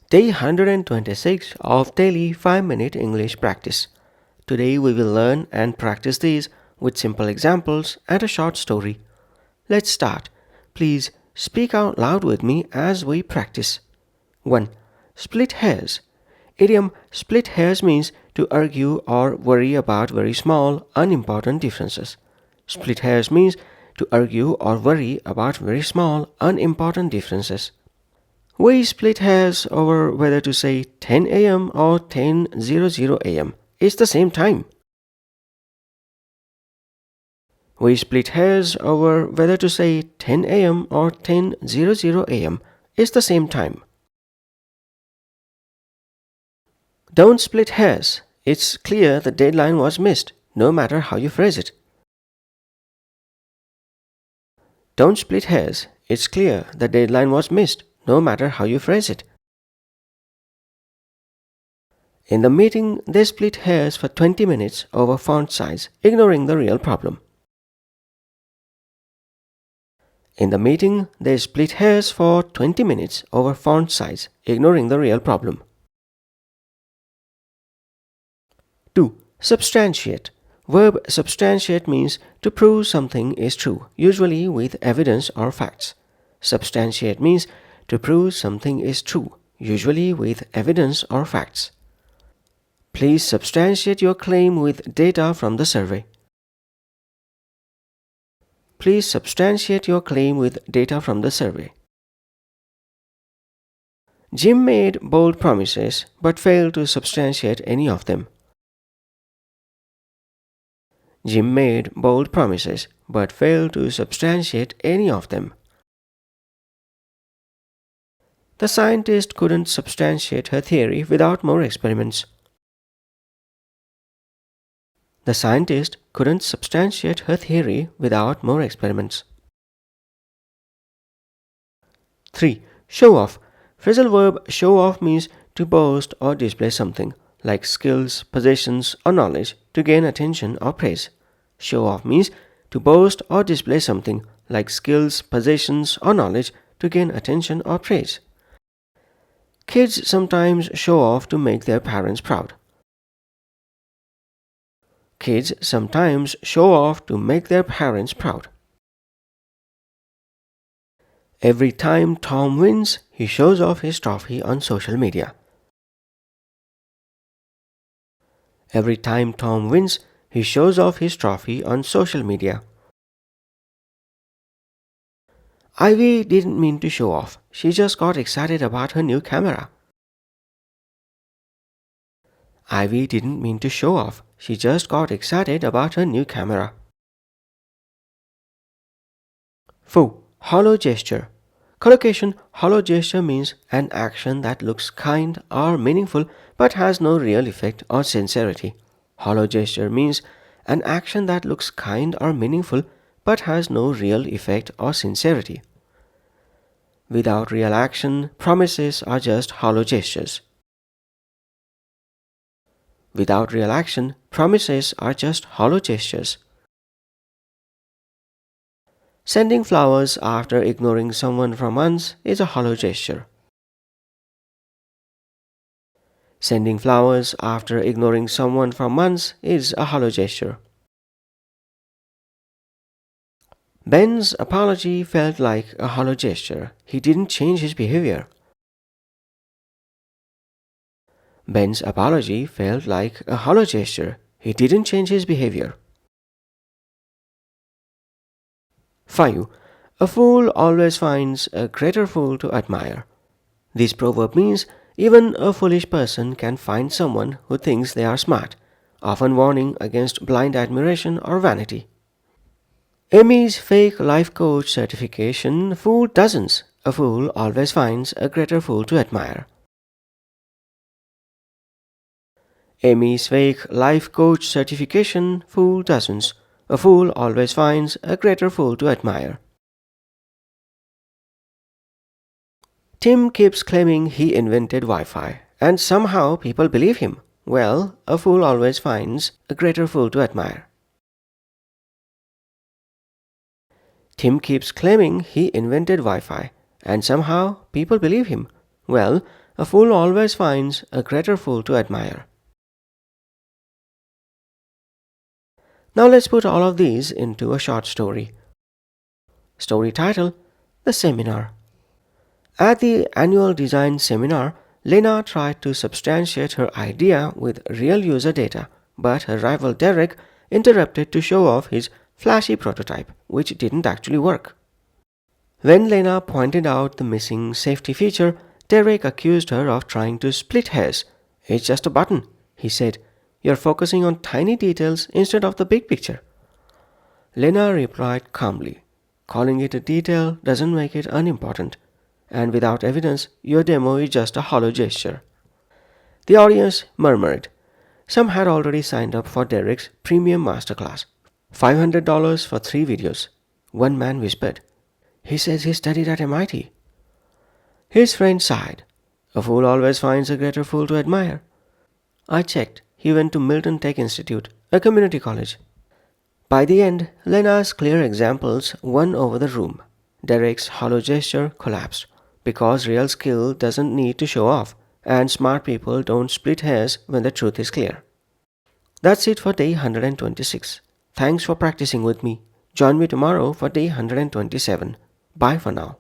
Day 126 of daily 5-minute English practice. Today we will learn and practice these with simple examples and a short story. Let's start. Please speak out loud with me as we practice. 1. Split hairs. Idiom split hairs means to argue or worry about very small, unimportant differences. Split hairs means to argue or worry about very small, unimportant differences. We split hairs over whether to say 10 a.m. or 10:00 a.m. It's the same time. We split hairs over whether to say 10 a.m. or 10:00 a.m. It's the same time. Don't split hairs. It's clear the deadline was missed, no matter how you phrase it. Don't split hairs. It's clear the deadline was missed, no matter how you phrase it. In the meeting, they split hairs for 20 minutes over font size, ignoring the real problem. In the meeting, they split hairs for 20 minutes over font size, ignoring the real problem. 2. Substantiate. Verb substantiate means to prove something is true, usually with evidence or facts. Substantiate means to prove something is true, usually with evidence or facts. Please substantiate your claim with data from the survey. Please substantiate your claim with data from the survey. Jim made bold promises but failed to substantiate any of them. Jim made bold promises but failed to substantiate any of them. The scientist couldn't substantiate her theory without more experiments. The scientist couldn't substantiate her theory without more experiments. 3. Show off. Phrasal verb show off means to boast or display something, like skills, possessions, or knowledge, to gain attention or praise. Show off means to boast or display something, like skills, possessions, or knowledge, to gain attention or praise. Kids sometimes show off to make their parents proud. Kids sometimes show off to make their parents proud. Every time Tom wins, he shows off his trophy on social media. Every time Tom wins, he shows off his trophy on social media. Ivy didn't mean to show off. She just got excited about her new camera. Ivy didn't mean to show off. She just got excited about her new camera. 4. Hollow gesture. Collocation hollow gesture means an action that looks kind or meaningful but has no real effect or sincerity. Hollow gesture means an action that looks kind or meaningful but has no real effect or sincerity. Without real action, promises are just hollow gestures. Without real action, promises are just hollow gestures. Sending flowers after ignoring someone for months is a hollow gesture. Sending flowers after ignoring someone for months is a hollow gesture. Ben's apology felt like a hollow gesture. He didn't change his behavior. Ben's apology felt like a hollow gesture. He didn't change his behavior. 5. A fool always finds a greater fool to admire. This proverb means even a foolish person can find someone who thinks they are smart, often warning against blind admiration or vanity. Amy's fake life coach certification fooled dozens. A fool always finds a greater fool to admire. Amy's fake life coach certification fooled dozens. A fool always finds a greater fool to admire. Tim keeps claiming he invented Wi-Fi, and somehow people believe him. Well, a fool always finds a greater fool to admire. Tim keeps claiming he invented Wi-Fi, and somehow people believe him. Well, A fool always finds a greater fool to admire. Now let's put all of these into a short story. Story title: The Seminar. At the annual design seminar, Lena tried to substantiate her idea with real user data, but her rival Derek interrupted to show off his flashy prototype, which didn't actually work. When Lena pointed out the missing safety feature, Derek accused her of trying to split hairs. "It's just a button," he said. "You're focusing on tiny details instead of the big picture." Lena replied calmly, "Calling it a detail doesn't make it unimportant. And without evidence, your demo is just a hollow gesture." The audience murmured. Some had already signed up for Derek's premium masterclass. $500 for 3 videos. One man whispered, "He says he studied at MIT." His friend sighed. "A fool always finds a greater fool to admire." I checked. He went to Milton Tech Institute, a community college. By the end, Lena's clear examples won over the room. Derek's hollow gesture collapsed, because real skill doesn't need to show off, and smart people don't split hairs when the truth is clear. That's it for day 126. Thanks for practicing with me. Join me tomorrow for day 127. Bye for now.